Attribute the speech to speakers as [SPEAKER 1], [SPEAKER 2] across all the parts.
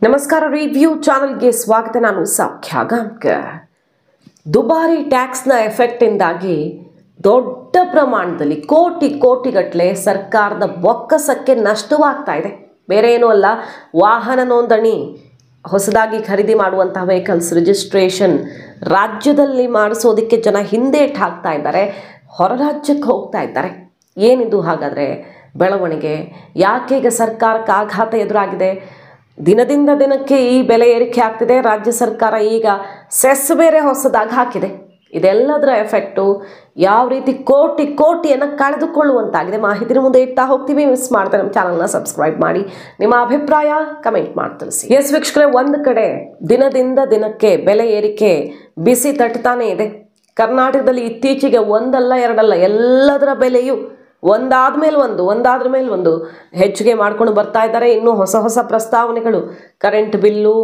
[SPEAKER 1] ನಮಸ್ಕಾರ ರಿವ್ಯೂ ಚಾನೆಲ್ಗೆ ಸ್ವಾಗತ. ನಾನು ಸೌಖ್ಯ ಗಾಂವ್ಕರ್. ದುಬಾರಿ ಟ್ಯಾಕ್ಸ್ನ ಎಫೆಕ್ಟಿಂದಾಗಿ ದೊಡ್ಡ ಪ್ರಮಾಣದಲ್ಲಿ ಕೋಟಿಗಟ್ಟಲೆ ಸರ್ಕಾರದ ಬೊಕ್ಕಸಕ್ಕೆ ನಷ್ಟವಾಗ್ತಾ ಇದೆ. ಬೇರೆ ಏನೂ ಅಲ್ಲ, ವಾಹನ ನೋಂದಣಿ ಹೊಸದಾಗಿ ಖರೀದಿ ಮಾಡುವಂತಹ ವೆಹಿಕಲ್ಸ್ ರಿಜಿಸ್ಟ್ರೇಷನ್ ರಾಜ್ಯದಲ್ಲಿ ಮಾಡಿಸೋದಕ್ಕೆ ಜನ ಹಿಂದೇಟು ಹಾಕ್ತಾ ಇದ್ದಾರೆ, ಹೊರ ರಾಜ್ಯಕ್ಕೆ ಹೋಗ್ತಾ ಇದ್ದಾರೆ. ಏನಿದು ಹಾಗಾದರೆ ಬೆಳವಣಿಗೆ? ಯಾಕೆ ಈಗ ಸರ್ಕಾರಕ್ಕೆ ಆಘಾತ ಎದುರಾಗಿದೆ? ದಿನದಿಂದ ದಿನಕ್ಕೆ ಈ ಬೆಲೆ ಏರಿಕೆ ಆಗ್ತಿದೆ. ರಾಜ್ಯ ಸರ್ಕಾರ ಈಗ ಸೆಸ್ ಬೇರೆ ಹೊಸದಾಗಿ ಹಾಕಿದೆ. ಇದೆಲ್ಲದರ ಎಫೆಕ್ಟು ಯಾವ ರೀತಿ ಕೋಟಿಯನ್ನು ಕಳೆದುಕೊಳ್ಳುವಂತಾಗಿದೆ. ಮಾಹಿತಿನ ಮುಂದೆ ಇಡ್ತಾ ಹೋಗ್ತೀವಿ. ಮಿಸ್ ಮಾಡ್ತಾರೆ ನಮ್ಮ ಚಾನಲ್ನ ಸಬ್ಸ್ಕ್ರೈಬ್ ಮಾಡಿ, ನಿಮ್ಮ ಅಭಿಪ್ರಾಯ ಕಮೆಂಟ್ ಮಾಡಿ ತಿಳಿಸಿ. ಎಸ್ ವೀಕ್ಷಕರೇ, ಒಂದು ಕಡೆ ದಿನದಿಂದ ದಿನಕ್ಕೆ ಬೆಲೆ ಏರಿಕೆ ಬಿಸಿ ತಟ್ತಾನೆ ಇದೆ. ಕರ್ನಾಟಕದಲ್ಲಿ ಇತ್ತೀಚೆಗೆ ಒಂದಲ್ಲ ಎರಡಲ್ಲ ಎಲ್ಲದರ ಬೆಲೆಯು ಒಂದಾದ್ರ ಮೇಲೆ ಒಂದು ಹೆಚ್ಚಿಗೆ ಮಾಡ್ಕೊಂಡು ಬರ್ತಾ ಇದ್ದಾರೆ. ಇನ್ನು ಹೊಸ ಪ್ರಸ್ತಾವನೆಗಳು, ಕರೆಂಟ್ ಬಿಲ್ಲು,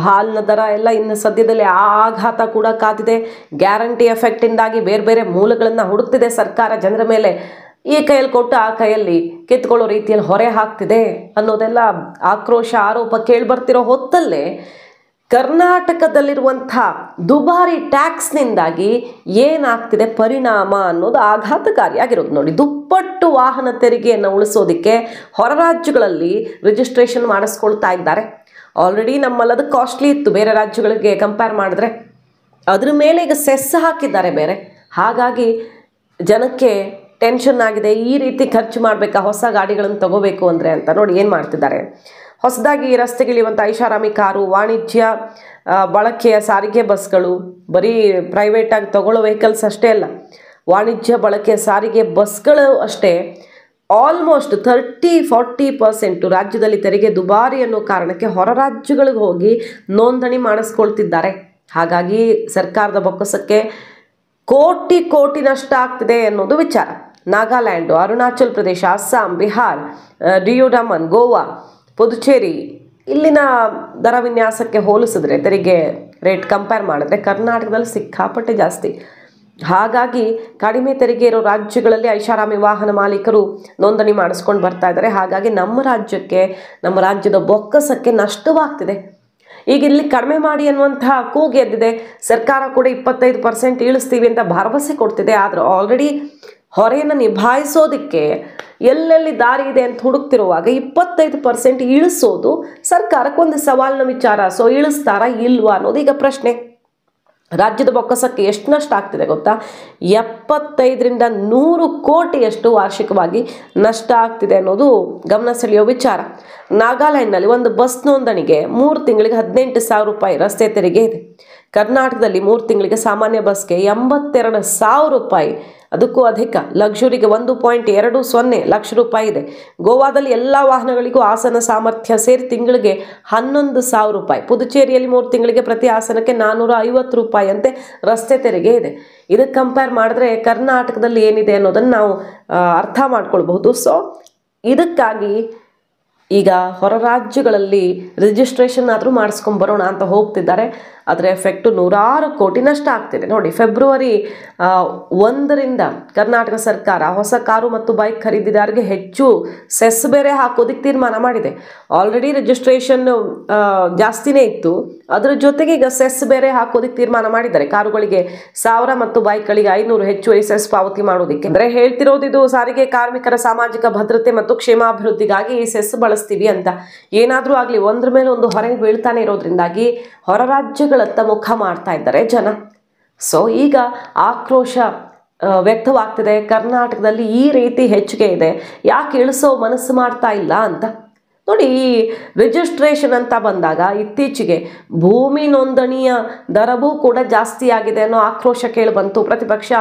[SPEAKER 1] ಹಾಲಿನ ದರ ಎಲ್ಲ ಇನ್ನು ಸದ್ಯದಲ್ಲಿ ಆಘಾತ ಕೂಡ ಕಾದಿದೆ. ಗ್ಯಾರಂಟಿ ಎಫೆಕ್ಟಿಂದಾಗಿ ಬೇರೆ ಮೂಲಗಳನ್ನು ಹುಡುಕ್ತಿದೆ ಸರ್ಕಾರ. ಜನರ ಮೇಲೆ ಈ ಕೈಯಲ್ಲಿ ಕೊಟ್ಟು ಆ ಕೈಯಲ್ಲಿ ಕಿತ್ಕೊಳ್ಳೋ ರೀತಿಯಲ್ಲಿ ಹೊರೆ ಹಾಕ್ತಿದೆ ಅನ್ನೋದೆಲ್ಲ ಆಕ್ರೋಶ, ಆರೋಪ ಕೇಳಿಬರ್ತಿರೋ ಹೊತ್ತಲ್ಲೇ ಕರ್ನಾಟಕದಲ್ಲಿರುವಂಥ ದುಬಾರಿ ಟ್ಯಾಕ್ಸ್ನಿಂದಾಗಿ ಏನಾಗ್ತಿದೆ ಪರಿಣಾಮ ಅನ್ನೋದು ಆಘಾತಕಾರಿಯಾಗಿರೋದು. ನೋಡಿ, ದುಪ್ಪಟ್ಟು ವಾಹನ ತೆರಿಗೆಯನ್ನು ಉಳಿಸೋದಕ್ಕೆ ಹೊರ ರಾಜ್ಯಗಳಲ್ಲಿ ರಿಜಿಸ್ಟ್ರೇಷನ್ ಮಾಡಿಸ್ಕೊಳ್ತಾ ಇದ್ದಾರೆ. ಆಲ್ರೆಡಿ ನಮ್ಮಲ್ಲದು ಕಾಸ್ಟ್ಲಿ ಇತ್ತು ಬೇರೆ ರಾಜ್ಯಗಳಿಗೆ ಕಂಪೇರ್ ಮಾಡಿದ್ರೆ. ಅದ್ರ ಮೇಲೆ ಈಗ ಸೆಸ್ ಹಾಕಿದ್ದಾರೆ ಬೇರೆ. ಹಾಗಾಗಿ ಜನಕ್ಕೆ ಟೆನ್ಷನ್ ಆಗಿದೆ. ಈ ರೀತಿ ಖರ್ಚು ಮಾಡಬೇಕಾ ಹೊಸ ಗಾಡಿಗಳನ್ನು ತಗೋಬೇಕು ಅಂದರೆ ಅಂತ ನೋಡಿ ಏನು ಮಾಡ್ತಿದ್ದಾರೆ. ಹೊಸದಾಗಿ ರಸ್ತೆಗಿಳಿಯುವಂಥ ಐಷಾರಾಮಿ ಕಾರು, ವಾಣಿಜ್ಯ ಬಳಕೆಯ ಸಾರಿಗೆ ಬಸ್ಗಳು, ಬರೀ ಪ್ರೈವೇಟಾಗಿ ತಗೊಳ್ಳೋ ವೆಹಿಕಲ್ಸ್ ಅಷ್ಟೇ ಅಲ್ಲ, ವಾಣಿಜ್ಯ ಬಳಕೆಯ ಸಾರಿಗೆ ಬಸ್ಗಳು ಅಷ್ಟೇ ಆಲ್ಮೋಸ್ಟ್ 30-40% ರಾಜ್ಯದಲ್ಲಿ ತೆರಿಗೆ ದುಬಾರಿ ಅನ್ನೋ ಕಾರಣಕ್ಕೆ ಹೊರ ರಾಜ್ಯಗಳಿಗೆ ಹೋಗಿ ನೋಂದಣಿ ಮಾಡಿಸ್ಕೊಳ್ತಿದ್ದಾರೆ. ಹಾಗಾಗಿ ಸರ್ಕಾರದ ಬೊಕ್ಕಸಕ್ಕೆ ಕೋಟಿ ನಷ್ಟ ಆಗ್ತಿದೆ ಅನ್ನೋದು ವಿಚಾರ. ನಾಗಾಲ್ಯಾಂಡು, ಅರುಣಾಚಲ್ ಪ್ರದೇಶ, ಅಸ್ಸಾಂ, ಬಿಹಾರ್, ಡಿಯೋಡಮನ್, ಗೋವಾ, ಪುದುಚೇರಿ ಇಲ್ಲಿನ ದರ ವಿನ್ಯಾಸಕ್ಕೆ ಹೋಲಿಸಿದ್ರೆ ತೆರಿಗೆ ರೇಟ್ ಕಂಪೇರ್ ಮಾಡಿದ್ರೆ ಕರ್ನಾಟಕದಲ್ಲಿ ಸಿಕ್ಕಾಪಟ್ಟೆ ಜಾಸ್ತಿ. ಹಾಗಾಗಿ ಕಡಿಮೆ ತೆರಿಗೆ ಇರೋ ರಾಜ್ಯಗಳಲ್ಲಿ ಐಷಾರಾಮಿ ವಾಹನ ಮಾಲೀಕರು ನೋಂದಣಿ ಮಾಡಿಸ್ಕೊಂಡು ಬರ್ತಾ ಇದ್ದಾರೆ. ಹಾಗಾಗಿ ನಮ್ಮ ರಾಜ್ಯದ ಬೊಕ್ಕಸಕ್ಕೆ ನಷ್ಟವಾಗ್ತಿದೆ. ಈಗ ಇಲ್ಲಿ ಕಡಿಮೆ ಮಾಡಿ ಅನ್ನುವಂತಹ ಕೂಗು ಎದ್ದಿದೆ. ಸರ್ಕಾರ ಕೂಡ 25% ಇಳಿಸ್ತೀವಿ ಅಂತ ಭರವಸೆ ಕೊಡ್ತಿದೆ. ಆದರೆ ಆಲ್ರೆಡಿ ಹೊರೆಯನ್ನು ನಿಭಾಯಿಸೋದಕ್ಕೆ ಎಲ್ಲೆಲ್ಲಿ ದಾರಿ ಇದೆ ಅಂತ ಹುಡುಕ್ತಿರುವಾಗ 25% ಇಳಿಸೋದು ಸರ್ಕಾರಕ್ಕೊಂದು ಸವಾಲಿನ ವಿಚಾರ. ಸೊ ಇಳಿಸ್ತಾರಾ ಇಲ್ವಾ ಅನ್ನೋದು ಈಗ ಪ್ರಶ್ನೆ. ರಾಜ್ಯದ ಬೊಕ್ಕಸಕ್ಕೆ ಎಷ್ಟು ನಷ್ಟ ಆಗ್ತಿದೆ ಗೊತ್ತಾ? 75-100 ಕೋಟಿಯಷ್ಟು ವಾರ್ಷಿಕವಾಗಿ ನಷ್ಟ ಆಗ್ತಿದೆ ಅನ್ನೋದು ಗಮನ ಸೆಳೆಯೋ ವಿಚಾರ. ನಾಗಾಲ್ಯಾಂಡ್ನಲ್ಲಿ ಒಂದು ಬಸ್ ನೋಂದಣಿಗೆ 3 ತಿಂಗಳಿಗೆ 18,000 ರೂಪಾಯಿ ರಸ್ತೆ ತೆರಿಗೆ ಇದೆ. ಕರ್ನಾಟಕದಲ್ಲಿ 3 ತಿಂಗಳಿಗೆ ಸಾಮಾನ್ಯ ಬಸ್ಗೆ 82,000 ರೂಪಾಯಿ, ಅದಕ್ಕೂ ಅಧಿಕ. ಲಕ್ಸುರಿಗೆ 1.20 ಲಕ್ಷ ರೂಪಾಯಿ ಇದೆ. ಗೋವಾದಲ್ಲಿ ಎಲ್ಲ ವಾಹನಗಳಿಗೂ ಆಸನ ಸಾಮರ್ಥ್ಯ ಸೇರಿ ತಿಂಗಳಿಗೆ 11,000 ರೂಪಾಯಿ. ಪುದುಚೇರಿಯಲ್ಲಿ 3 ತಿಂಗಳಿಗೆ ಪ್ರತಿ ಆಸನಕ್ಕೆ 450 ರೂಪಾಯಿ ಅಂತೆ ರಸ್ತೆ ತೆರಿಗೆ ಇದೆ. ಇದಕ್ಕೆ ಕಂಪೇರ್ ಮಾಡಿದ್ರೆ ಕರ್ನಾಟಕದಲ್ಲಿ ಏನಿದೆ ಅನ್ನೋದನ್ನು ನಾವು ಅರ್ಥ ಮಾಡ್ಕೊಳ್ಬಹುದು. ಸೊ ಇದಕ್ಕಾಗಿ ಈಗ ಹೊರ ರಾಜ್ಯಗಳಲ್ಲಿ ರಿಜಿಸ್ಟ್ರೇಷನ್ ಆದರೂ ಮಾಡಿಸ್ಕೊಂಬರೋಣ ಅಂತ ಹೋಗ್ತಿದ್ದಾರೆ. ಅದರ ಎಫೆಕ್ಟು 100 ಕೋಟಿ ನಷ್ಟ ಆಗ್ತಿದೆ. ನೋಡಿ, ಫೆಬ್ರವರಿ 1ರಿಂದ ಕರ್ನಾಟಕ ಸರ್ಕಾರ ಹೊಸ ಕಾರು ಮತ್ತು ಬೈಕ್ ಖರೀದಿದಾರರಿಗೆ ಹೆಚ್ಚು ಸೆಸ್ ಬೇರೆ ಹಾಕೋದಕ್ಕೆ ತೀರ್ಮಾನ ಮಾಡಿದೆ. ಆಲ್ರೆಡಿ ರಿಜಿಸ್ಟ್ರೇಷನ್ ಜಾಸ್ತಿನೇ ಇತ್ತು, ಅದರ ಜೊತೆಗೆ ಈಗ ಸೆಸ್ ಬೇರೆ ಹಾಕೋದಕ್ಕೆ ತೀರ್ಮಾನ ಮಾಡಿದ್ದಾರೆ. ಕಾರುಗಳಿಗೆ 1000 ಮತ್ತು ಬೈಕ್ಗಳಿಗೆ 500 ಹೆಚ್ಚುವರಿ ಸೆಸ್ ಪಾವತಿ ಮಾಡೋದಕ್ಕೆ. ಅಂದರೆ ಹೇಳ್ತಿರೋದು ಇದು ಸಾರಿಗೆ ಕಾರ್ಮಿಕರ ಸಾಮಾಜಿಕ ಭದ್ರತೆ ಮತ್ತು ಕ್ಷೇಮಾಭಿವೃದ್ಧಿಗಾಗಿ ಈ ಸೆಸ್ ಬಳಸ್ತೀವಿ ಅಂತ. ಏನಾದರೂ ಆಗಲಿ ಒಂದ್ರ ಮೇಲೆ ಒಂದು ಹೊರಗೆ ಬೀಳ್ತಾನೆ ಇರೋದ್ರಿಂದಾಗಿ ಹೊರ ರಾಜ್ಯಗಳತ್ತ ಮುಖ ಮಾಡ್ತಾ ಇದ್ದಾರೆ ಜನ. ಸೊ ಈಗ ಆಕ್ರೋಶ ವ್ಯಕ್ತವಾಗ್ತಿದೆ. ಕರ್ನಾಟಕದಲ್ಲಿ ಈ ರೀತಿ ಹೆಚ್ಚಿಗೆ ಇದೆ, ಯಾಕೆ ಇಳಿಸೋ ಮನಸ್ಸು ಮಾಡ್ತಾ ಇಲ್ಲ ಅಂತ. ನೋಡಿ, ಈ ರಿಜಿಸ್ಟ್ರೇಷನ್ ಅಂತ ಬಂದಾಗ ಇತ್ತೀಚೆಗೆ ಭೂಮಿ ನೋಂದಣಿಯ ದರವೂ ಕೂಡ ಜಾಸ್ತಿ ಆಗಿದೆ ಅನ್ನೋ ಆಕ್ರೋಶ ಕೇಳಿಬಂತು. ಪ್ರತಿಪಕ್ಷ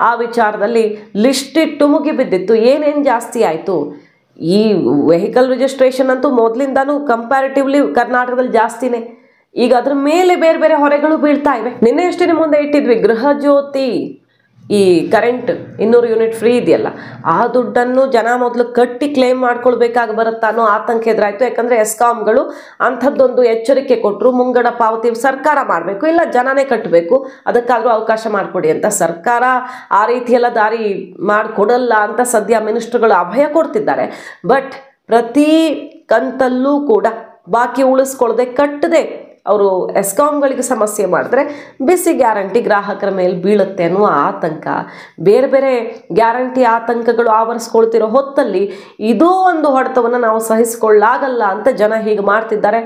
[SPEAKER 1] ಆ ವಿಚಾರದಲ್ಲಿ ಲಿಸ್ಟ್ ಇಟ್ಟು ಮುಗಿಬಿದ್ದಿತ್ತು. ಏನೇನು ಜಾಸ್ತಿ ಆಯಿತು? ಈ ವೆಹಿಕಲ್ ರಿಜಿಸ್ಟ್ರೇಷನ್ ಅಂತೂ ಮೊದಲಿಂದಾನು ಕಂಪ್ಯಾರಿಟಿವ್ಲಿ ಕರ್ನಾಟಕದಲ್ಲಿ ಜಾಸ್ತಿನೇ. ಈಗ ಅದ್ರ ಮೇಲೆ ಬೇರೆ ಹೊರೆಗಳು ಬೀಳ್ತಾ ಇವೆ. ನಿನ್ನೆ ಅಷ್ಟೇ ಮುಂದೆ ಇಟ್ಟಿದ್ವಿ ಗೃಹ ಜ್ಯೋತಿ, ಈ ಕರೆಂಟ್ 200 ಯೂನಿಟ್ ಫ್ರೀ ಇದೆಯಲ್ಲ, ಆ ದುಡ್ಡನ್ನು ಜನ ಮೊದಲು ಕಟ್ಟಿ ಕ್ಲೇಮ್ ಮಾಡ್ಕೊಳ್ಬೇಕಾಗಿ ಬರುತ್ತಾ ಅನ್ನೋ ಆತಂಕ ಎದುರಾಯಿತು. ಯಾಕಂದರೆ ಎಸ್ಕಾಮ್ಗಳು ಅಂಥದ್ದೊಂದು ಎಚ್ಚರಿಕೆ ಕೊಟ್ಟರು, ಮುಂಗಡ ಪಾವತಿ ಸರ್ಕಾರ ಮಾಡಬೇಕು, ಇಲ್ಲ ಜನನೇ ಕಟ್ಟಬೇಕು, ಅದಕ್ಕಾದರೂ ಅವಕಾಶ ಮಾಡಿಕೊಡಿ ಅಂತ. ಸರ್ಕಾರ ಆ ರೀತಿಯೆಲ್ಲ ದಾರಿ ಮಾಡಿಕೊಡಲ್ಲ ಅಂತ ಸದ್ಯ ಮಿನಿಸ್ಟ್ರುಗಳು ಅಭಯ ಕೊಡ್ತಿದ್ದಾರೆ. ಬಟ್ ಪ್ರತಿ ಕಂತಲ್ಲೂ ಕೂಡ ಬಾಕಿ ಉಳಿಸ್ಕೊಳ್ಳದೆ ಕಟ್ಟದೆ ಅವರು ಎಸ್ಕಾಂಗಳಿಗೆ ಸಮಸ್ಯೆ ಮಾಡಿದ್ರೆ ಬಿಸಿ ಗ್ಯಾರಂಟಿ ಗ್ರಾಹಕರ ಮೇಲೆ ಬೀಳುತ್ತೆ ಅನ್ನುವ ಆತಂಕ, ಬೇರೆ ಬೇರೆ ಗ್ಯಾರಂಟಿ ಆತಂಕಗಳು ಆವರಿಸ್ಕೊಳ್ತಿರೋ ಹೊತ್ತಲ್ಲಿ ಇದೂ ಒಂದು ಹೊಡೆತವನ್ನು ನಾವು ಸಹಿಸಿಕೊಳ್ಳಾಗಲ್ಲ ಅಂತ ಜನ ಹೀಗೆ ಮಾಡ್ತಿದ್ದಾರೆ.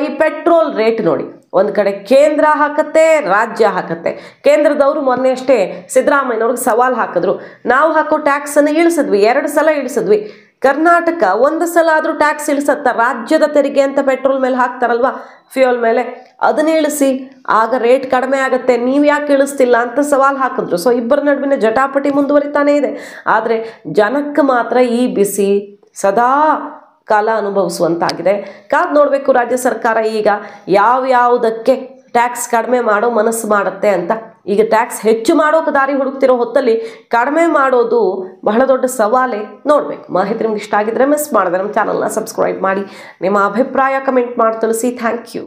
[SPEAKER 1] ಈ ಪೆಟ್ರೋಲ್ ರೇಟ್ ನೋಡಿ, ಒಂದು ಕಡೆ ಕೇಂದ್ರ ಹಾಕತ್ತೆ, ರಾಜ್ಯ ಹಾಕತ್ತೆ. ಕೇಂದ್ರದವರು ಮೊನ್ನೆ ಅಷ್ಟೇ ಸಿದ್ದರಾಮಯ್ಯನವ್ರಿಗೆ ಸವಾಲು ಹಾಕಿದ್ರು, ನಾವು ಹಾಕೋ ಟ್ಯಾಕ್ಸನ್ನು ಇಳಿಸಿದ್ವಿ, 2 ಸಲ ಇಳಿಸಿದ್ವಿ. ಕರ್ನಾಟಕ ಒಂದು ಸಲ ಆದರೂ ಟ್ಯಾಕ್ಸ್ ಇಳಿಸತ್ತ, ರಾಜ್ಯದ ತೆರಿಗೆ ಅಂತ ಪೆಟ್ರೋಲ್ ಮೇಲೆ ಹಾಕ್ತಾರಲ್ವ, ಫ್ಯೂಯಲ್ ಮೇಲೆ, ಅದನ್ನ ಇಳಿಸಿ, ಆಗ ರೇಟ್ ಕಡಿಮೆ ಆಗುತ್ತೆ, ನೀವು ಯಾಕೆ ಇಳಿಸ್ತಿಲ್ಲ ಅಂತ ಸವಾಲು ಹಾಕಿದ್ರು. ಸೊ ಇಬ್ಬರ ನಡುವಿನ ಜಟಾಪಟಿ ಮುಂದುವರಿತಾನೇ ಇದೆ. ಆದರೆ ಜನಕ್ಕೆ ಮಾತ್ರ ಈ ಬಿಸಿ ಸದಾ ಕಾಲ ಅನುಭವಿಸುವಂತಾಗಿದೆ. ಕಾದು ನೋಡಬೇಕು ರಾಜ್ಯ ಸರ್ಕಾರ ಈಗ ಯಾವ್ಯಾವುದಕ್ಕೆ ಟ್ಯಾಕ್ಸ್ ಕಡಿಮೆ ಮಾಡೋ ಮನಸ್ಸು ಮಾಡುತ್ತೆ ಅಂತ. ಈಗ ಟ್ಯಾಕ್ಸ್ ಹೆಚ್ಚು ಮಾಡೋಕೆ ದಾರಿ ಹುಡುಕ್ತಿರೋ ಹೊತ್ತಲ್ಲಿ ಕಡಿಮೆ ಮಾಡೋದು ಬಹಳ ದೊಡ್ಡ ಸವಾಲೇ. ನೋಡಬೇಕು. ಮಾಹಿತಿ ನಿಮ್ಗೆ ಇಷ್ಟ ಆಗಿದ್ರೆ ಮಿಸ್ ಮಾಡಿದ್ರೆ ನಮ್ಮ ಚಾನಲ್ನ ಸಬ್ಸ್ಕ್ರೈಬ್ ಮಾಡಿ, ನಿಮ್ಮ ಅಭಿಪ್ರಾಯ ಕಮೆಂಟ್ ಮಾಡಿ ತಿಳಿಸಿ. Thank you.